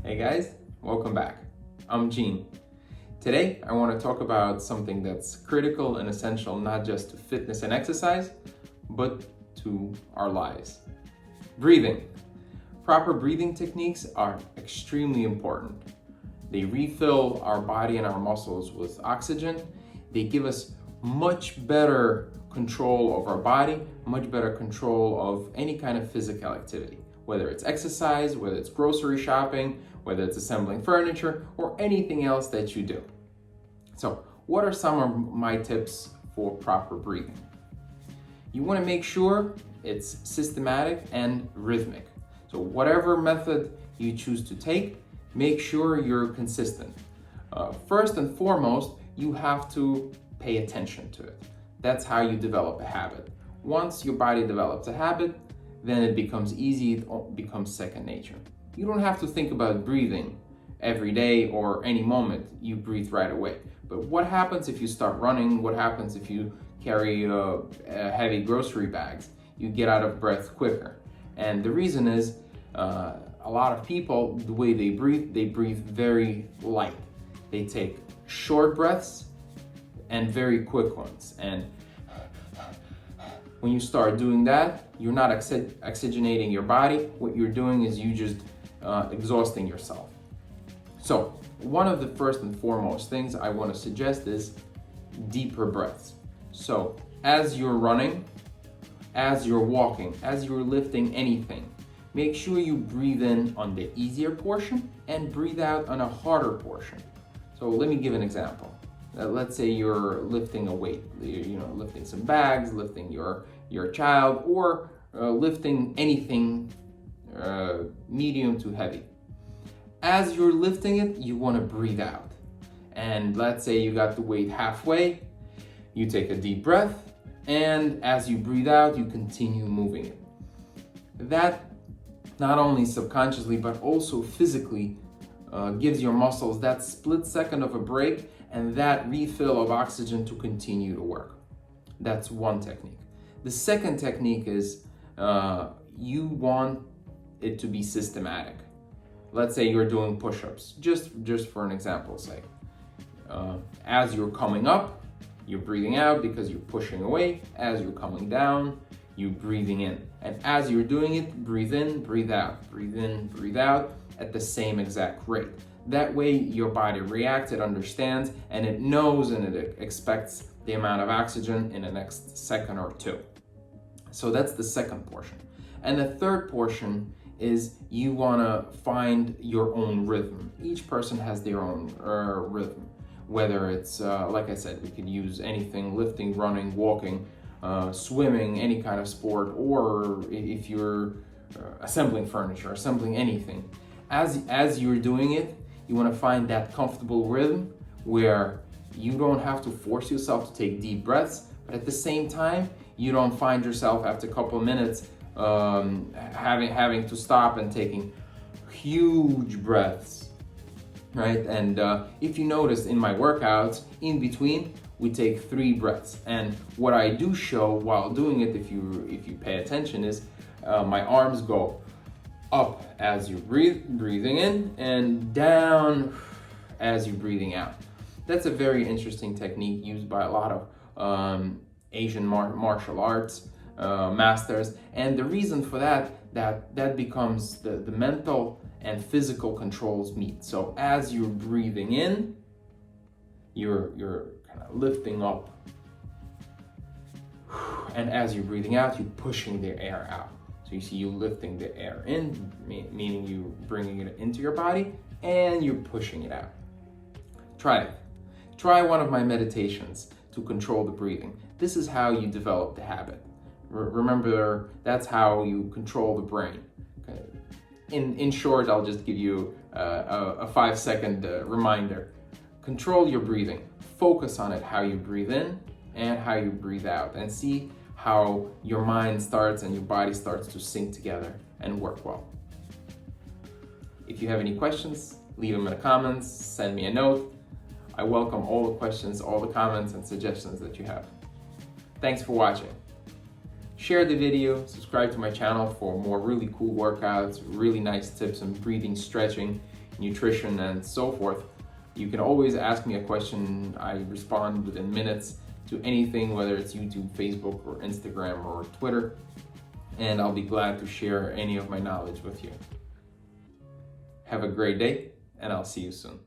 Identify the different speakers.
Speaker 1: Hey guys, welcome back. I'm Gene. Today I want to talk about something that's critical and essential not just to fitness and exercise, but to our lives. Breathing. Proper breathing techniques are extremely important. They refill our body and our muscles with oxygen. They give us much better control of our body, much better control of any kind of physical activity, whether it's exercise, whether it's grocery shopping, whether it's assembling furniture, or anything else that you do. So, what are some of my tips for proper breathing? You want to make sure it's systematic and rhythmic. So, whatever method you choose to take, make sure you're consistent. First and foremost, you have to pay attention to it. That's how you develop a habit. Once your body develops a habit, then it becomes easy, it becomes second nature. You don't have to think about breathing every day or any moment, you breathe right away. But what happens if you start running? What happens if you carry heavy grocery bags? You get out of breath quicker. And the reason is a lot of people, the way they breathe very light. They take short breaths and very quick ones. And when you start doing that, you're not oxygenating your body. What you're doing is you just exhausting yourself. So one of the first and foremost things I want to suggest is deeper breaths. So as you're running, as you're walking, as you're lifting anything, make sure you breathe in on the easier portion and breathe out on a harder portion. So let me give an example. Let's say you're lifting a weight, lifting some bags, lifting your child, or lifting anything medium to heavy. As you're lifting it, you want to breathe out. And let's say you got the weight halfway, you take a deep breath, and as you breathe out, you continue moving it. That not only subconsciously, but also physically gives your muscles that split second of a break and that refill of oxygen to continue to work. That's one technique. The second technique is you want it to be systematic. Let's say you're doing push-ups, just for an example's sake. As you're coming up, you're breathing out because you're pushing away. As you're coming down, you're breathing in. And as you're doing it, breathe in, breathe out, breathe in, breathe out at the same exact rate. That way your body reacts, it understands, and it knows and it expects the amount of oxygen in the next second or two. So that's the second portion. And the third portion is you want to find your own rhythm. Each person has their own rhythm. Whether it's, like I said, we could use anything, lifting, running, walking, swimming, any kind of sport, or if you're assembling furniture, assembling anything. As you're doing it, you want to find that comfortable rhythm where you don't have to force yourself to take deep breaths, but at the same time, you don't find yourself after a couple of minutes having to stop and taking huge breaths, right? And if you notice in my workouts, in between, we take 3 breaths. And what I do show while doing it, if you pay attention, is my arms go up as you're breathing in and down as you're breathing out. That's a very interesting technique used by a lot of Asian martial arts masters. And the reason for that becomes the mental and physical controls meet. So as you're breathing in, you're kind of lifting up. And as you're breathing out, you're pushing the air out. So you see you lifting the air in, meaning you bringing it into your body, and you're pushing it out. Try it. Try one of my meditations to control the breathing. This is how you develop the habit. Remember, that's how you control the brain. Okay. In short, I'll just give you a 5-second reminder. Control your breathing. Focus on it, how you breathe in and how you breathe out, and see how your mind starts and your body starts to sync together and work well. If you have any questions, leave them in the comments, send me a note. I welcome all the questions, all the comments and suggestions that you have. Thanks for watching. Share the video, subscribe to my channel for more really cool workouts, really nice tips on breathing, stretching. nutrition, and so forth, you can always ask me a question. I respond within minutes to anything, whether it's YouTube, Facebook, or Instagram, or Twitter, and I'll be glad to share any of my knowledge with you. Have a great day, and I'll see you soon.